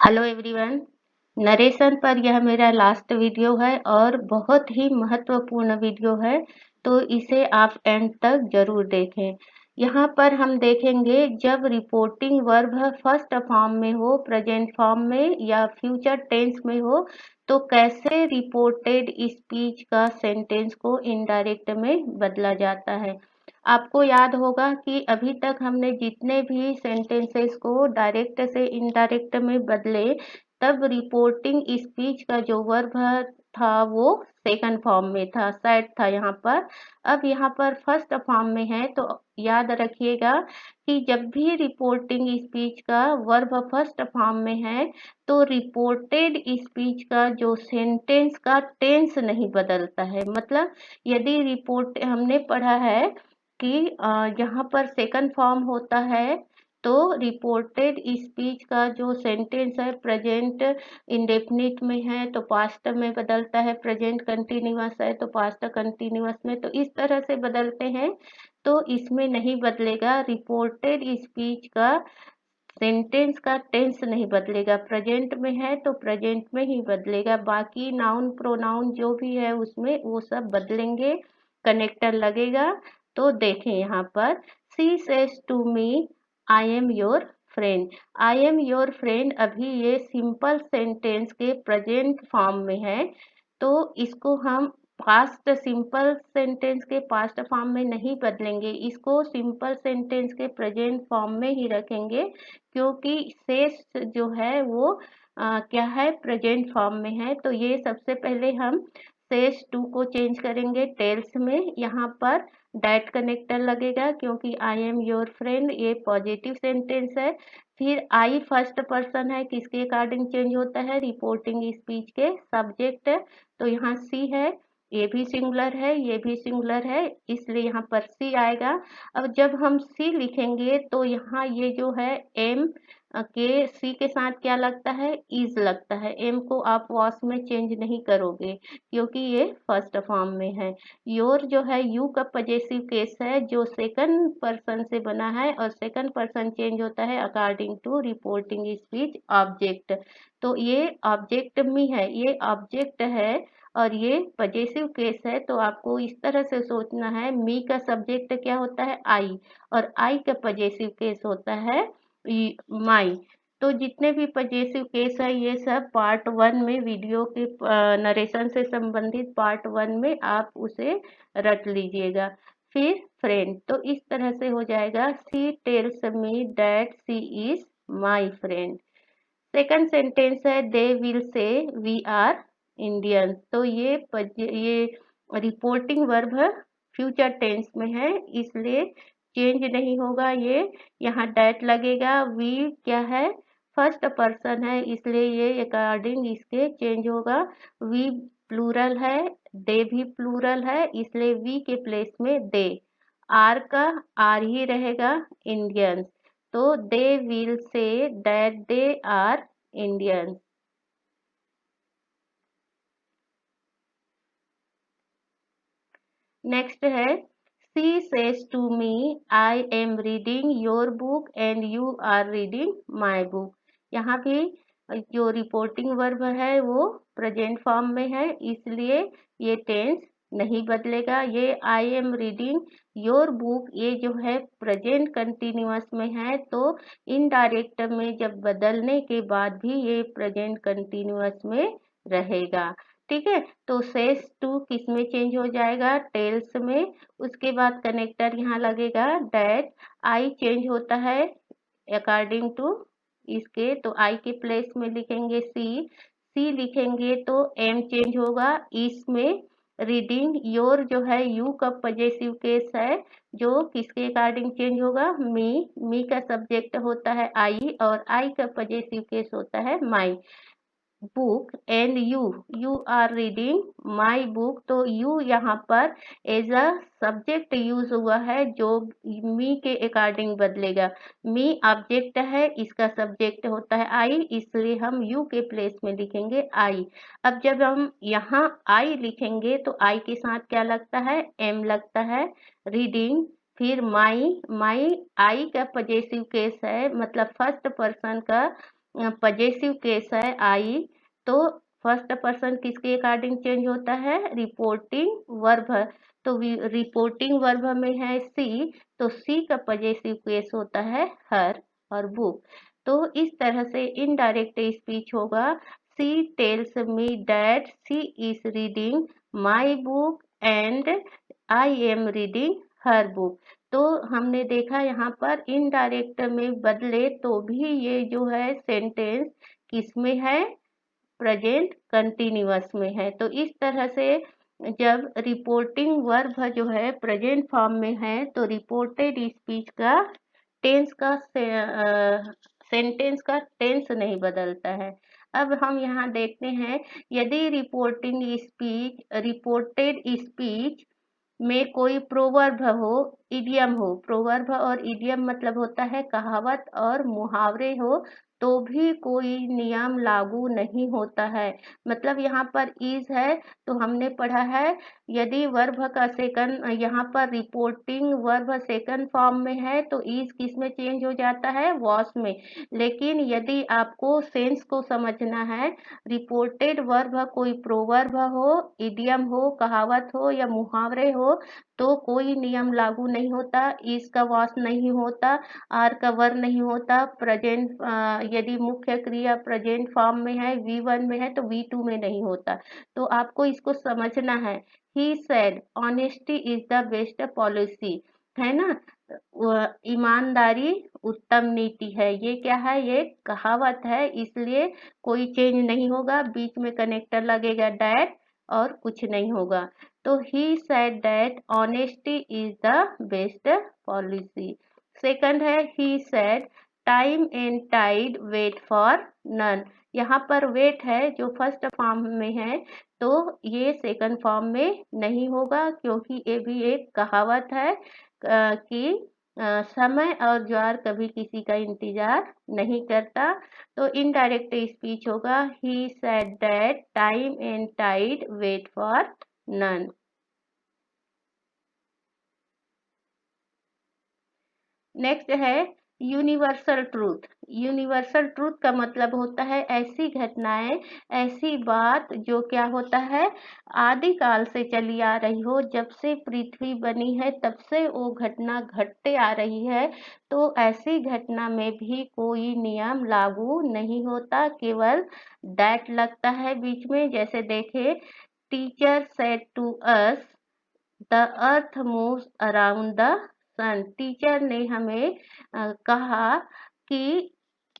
Hello everyone. Narration पर यह मेरा लास्ट वीडियो है और बहुत ही महत्वपूर्ण वीडियो है, तो इसे आप एंड तक जरूर देखें। यहाँ पर हम देखेंगे जब रिपोर्टिंग वर्ब फर्स्ट फॉर्म में हो, प्रेजेंट फॉर्म में या फ्यूचर टेंस में हो, तो कैसे रिपोर्टेड स्पीच का सेंटेंस को इनडायरेक्ट में बदला जाता है। आपको याद होगा कि अभी तक हमने जितने भी सेंटेंसेस को डायरेक्ट से इनडायरेक्ट में बदले, तब रिपोर्टिंग स्पीच का जो वर्ब था वो सेकंड फॉर्म में था, सेड था यहाँ पर। अब यहाँ पर फर्स्ट फॉर्म में है, तो याद रखिएगा कि जब भी रिपोर्टिंग स्पीच का वर्ब फर्स्ट फॉर्म में है, तो रिपोर्टेड स्पीच का जो सेंटेंस का टेंस नहीं बदलता है। मतलब यदि रिपोर्ट हमने पढ़ा है कि यहाँ पर सेकंड फॉर्म होता है, तो रिपोर्टेड स्पीच का जो सेंटेंस है प्रेजेंट इंडेफिनिट में है तो पास्ट में बदलता है, प्रेजेंट कंटिन्यूअस है तो पास्ट कंटिन्यूअस में, तो इस तरह से बदलते हैं। तो इसमें नहीं बदलेगा, रिपोर्टेड स्पीच का सेंटेंस का टेंस नहीं बदलेगा, प्रेजेंट में है तो प्रेजेंट में ही बदलेगा, बाकी नाउन प्रोनाउन जो भी है उसमें वो सब बदलेंगे, कनेक्टर लगेगा। तो देखें यहाँ पर, she says to me I am your friend. I am your friend अभी ये सिंपल सेंटेंस के प्रेजेंट फॉर्म में है, तो इसको हम पास्ट सिंपल सेंटेंस के पास्ट फॉर्म में नहीं बदलेंगे, इसको सिंपल सेंटेंस के प्रेजेंट फॉर्म में ही रखेंगे, क्योंकि सेज जो है वो क्या है, प्रेजेंट फॉर्म में है। तो ये सबसे पहले हम सेज टू को चेंज करेंगे टेल्स में, यहाँ पर डैट कनेक्टर लगेगा क्योंकि आई एम योर फ्रेंड ये पॉजिटिव सेंटेंस है। फिर आई फर्स्ट पर्सन है, किसके अकॉर्डिंग चेंज होता है, रिपोर्टिंग स्पीच के सब्जेक्ट, तो यहाँ सी है, ये भी सिंगुलर है ये भी सिंगुलर है, इसलिए यहाँ पर सी आएगा। अब जब हम सी लिखेंगे तो यहाँ ये जो है एम के सी के साथ क्या लगता है, इज लगता है। एम को आप वॉस में चेंज नहीं करोगे क्योंकि ये फर्स्ट फॉर्म में है। योर जो है यू का पजेसिव केस है जो सेकंड पर्सन से बना है, और सेकंड पर्सन चेंज होता है according to reporting speech object. तो ये ऑब्जेक्ट मी है, ये ऑब्जेक्ट है और ये पजेसिव केस है, तो आपको इस तरह से सोचना है, मी का सब्जेक्ट क्या होता है, आई, और आई का पजेसिव केस होता है माई। तो जितने भी पजेसिव केस है ये सब पार्ट वन में, वीडियो के नरेशन से संबंधित पार्ट वन में आप उसे रट लीजिएगा। फिर फ्रेंड, तो इस तरह से हो जाएगा, she tells me that she is my friend. Second sentence है, they will say we are Indians. तो ये रिपोर्टिंग वर्ब है, फ्यूचर टेंस में है, इसलिए चेंज नहीं होगा ये। यहाँ डैट लगेगा, वी क्या है, फर्स्ट पर्सन है, इसलिए ये अकॉर्डिंग इसके चेंज होगा। वी प्लूरल है, दे भी प्लूरल है, इसलिए वी के प्लेस में दे। आर का आर ही रहेगा, इंडियंस, तो they will say that they are Indians. Next है, she says to me I am reading your book and you are reading my book. यहाँ भी जो रिपोर्टिंग वर्ब है वो प्रेजेंट फॉर्म में है, इसलिए ये टेंस नहीं बदलेगा। ये आई एम रीडिंग योर बुक ये जो है प्रेजेंट कंटिन्यूअस में है, तो इनडायरेक्ट में जब बदलने के बाद भी ये प्रेजेंट कंटिन्यूअस में रहेगा। ठीक है, तो सेज टू किस में चेंज हो जाएगा, टेल्स में। उसके बाद कनेक्टर यहाँ लगेगा डैट, आई चेंज होता है अकॉर्डिंग टू इसके, तो आई के प्लेस में लिखेंगे सी, सी लिखेंगे तो एम चेंज होगा इसमें। रीडिंग योर जो है यू का पजेसिव केस है जो किसके अकॉर्डिंग चेंज होगा, मी का सब्जेक्ट होता है आई और आई का पजेसिव केस होता है my. Book and you are reading my book, तो यू यहाँ पर एज अ सब्जेक्ट यूज हुआ है जो मी के अकॉर्डिंग बदलेगा। मी ऑब्जेक्ट है, इसका सब्जेक्ट होता है आई, इसलिए हम यू के प्लेस में लिखेंगे आई। अब जब हम यहाँ आई लिखेंगे तो आई के साथ क्या लगता है, एम लगता है। रीडिंग, फिर माई, माई आई का पजेसिव केस है, मतलब फर्स्ट पर्सन का पजेसिव केस है आई, तो फर्स्ट पर्सन किसके अकॉर्डिंग चेंज होता है, रिपोर्टिंग वर्ब। तो रिपोर्टिंग वर्ब में है सी, तो सी का पजेसिव केस होता है हर और बुक। तो इस तरह से इनडायरेक्ट स्पीच होगा, she tells me that she is reading my book and I am reading her book. तो हमने देखा यहाँ पर इनडायरेक्ट में बदले तो भी ये जो है सेंटेंस किस में है, प्रेजेंट कंटिन्यूअस में है। तो इस तरह से जब रिपोर्टिंग वर्ब जो है प्रेजेंट फॉर्म में है तो रिपोर्टेड स्पीच का टेंस का सेंटेंस का टेंस नहीं बदलता है। अब हम यहाँ देखते हैं, यदि रिपोर्टेड स्पीच में कोई प्रोवर्ब हो, इडियम हो, प्रोवर्ब और इडियम मतलब होता है कहावत और मुहावरे हो, तो भी कोई नियम लागू नहीं होता है। मतलब यहाँ पर इज है तो हमने पढ़ा है, यदि वर्ब का सेकंड, यहाँ पर रिपोर्टिंग वर्ब सेकंड फॉर्म में है तो इज किस में चेंज हो जाता है, वॉस में। लेकिन यदि आपको सेंस को समझना है, रिपोर्टेड वर्ब कोई प्रोवर्ब हो, इडियम हो, कहावत हो या मुहावरे हो, तो कोई नियम लागू नहीं होता, इज का वॉस नहीं होता, आर का वर नहीं होता, प्रेजेंट यदि मुख्य क्रिया प्रेजेंट फॉर्म में है, V1 में है तो V2 में नहीं होता। तो आपको इसको समझना है। He said honesty is the best policy, है ना, ईमानदारी उत्तम नीति है। ये क्या है, ये कहावत है, इसलिए कोई चेंज नहीं होगा, बीच में कनेक्टर लगेगा डैट और कुछ नहीं होगा। तो he said that honesty is the best policy. Second है he said time and tide wait for none. यहाँ पर वेट है जो फर्स्ट फॉर्म में है, तो ये सेकंड फॉर्म में नहीं होगा, क्योंकि ये भी एक कहावत है कि समय और ज्वार कभी किसी का इंतजार नहीं करता। तो इनडायरेक्ट स्पीच होगा, he said that time and tide wait for none. Next है यूनिवर्सल ट्रूथ। यूनिवर्सल ट्रूथ का मतलब होता है ऐसी घटनाएं, ऐसी बात जो क्या होता है, आदिकाल से चली आ रही हो, जब से पृथ्वी बनी है तब से वो घटना घटते आ रही है। तो ऐसी घटना में भी कोई नियम लागू नहीं होता, केवल दैट लगता है बीच में। जैसे देखे, teacher said to us the earth moves around the sun. Teacher ने हमें कहा कि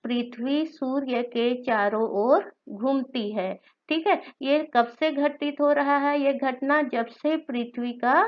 पृथ्वी सूर्य के चारों ओर घूमती है। ठीक है, ये कब से घटित हो रहा है, ये घटना जब से पृथ्वी का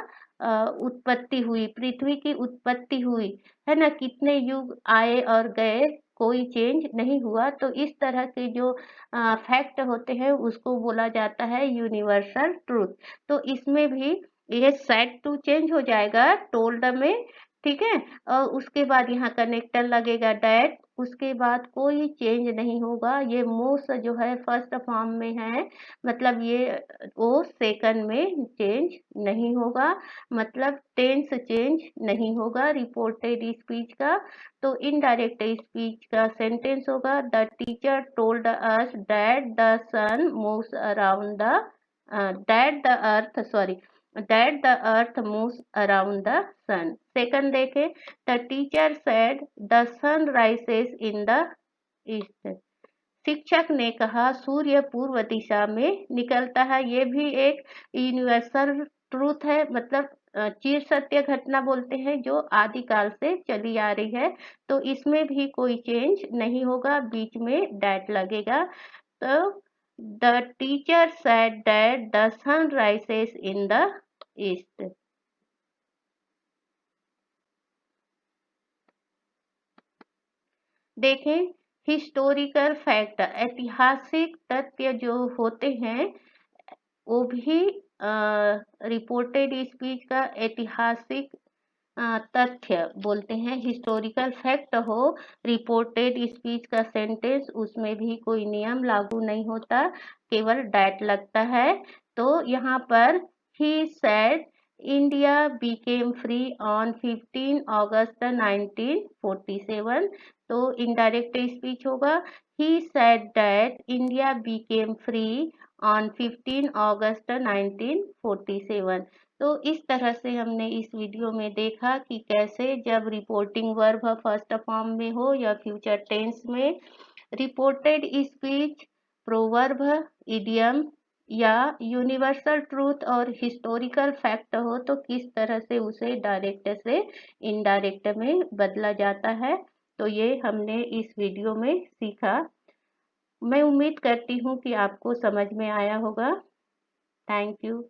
उत्पत्ति हुई, पृथ्वी की उत्पत्ति हुई, है ना, कितने युग आए और गए, कोई चेंज नहीं हुआ। तो इस तरह के जो फैक्ट होते हैं उसको बोला जाता है यूनिवर्सल ट्रूथ। तो इसमें भी ये सेड टू चेंज हो जाएगा टोल्ड में, ठीक है, और उसके बाद यहाँ कनेक्टर लगेगा डैट, उसके बाद कोई चेंज नहीं होगा। ये मोस्ट जो है फर्स्ट फॉर्म में है, मतलब ये वो सेकंड में चेंज नहीं होगा, मतलब टेंस चेंज नहीं होगा रिपोर्टेड स्पीच का। तो इनडायरेक्ट स्पीच का सेंटेंस होगा, the teacher told us that the sun moves around the that the earth sorry that the earth moves around the sun. Second देखे, the teacher said the sun rises in the east. शिक्षक ने कहा सूर्य पूर्व दिशा में निकलता है। ये भी एक यूनिवर्सल ट्रूथ है, मतलब चिर सत्य घटना बोलते हैं जो आदिकाल से चली आ रही है। तो इसमें भी कोई चेंज नहीं होगा, बीच में डैट लगेगा। तो the teacher said that the sun rises in the east. देखें, हिस्टोरिकल फैक्ट, ऐतिहासिक तथ्य जो होते हैं वो भी रिपोर्टेड स्पीच का ऐतिहासिक तथ्य बोलते हैं। हिस्टोरिकल फैक्ट हो, रिपोर्टेड स्पीच का सेंटेंस, उसमें भी कोई नियम लागू नहीं होता, केवल डैट लगता है। तो यहाँ पर he said India became free on 15 अगस्त 1947। तो इनडायरेक्ट स्पीच होगा, he said that India became free on 15 अगस्त 1947। तो इस तरह से हमने इस वीडियो में देखा कि कैसे जब रिपोर्टिंग वर्ब फर्स्ट फॉर्म में हो या फ्यूचर टेंस में, रिपोर्टेड स्पीच, प्रोवर्ब, इडियम या यूनिवर्सल ट्रूथ और हिस्टोरिकल फैक्ट हो तो किस तरह से उसे डायरेक्ट से इनडायरेक्ट में बदला जाता है। तो ये हमने इस वीडियो में सीखा। मैं उम्मीद करती हूँ कि आपको समझ में आया होगा। Thank you.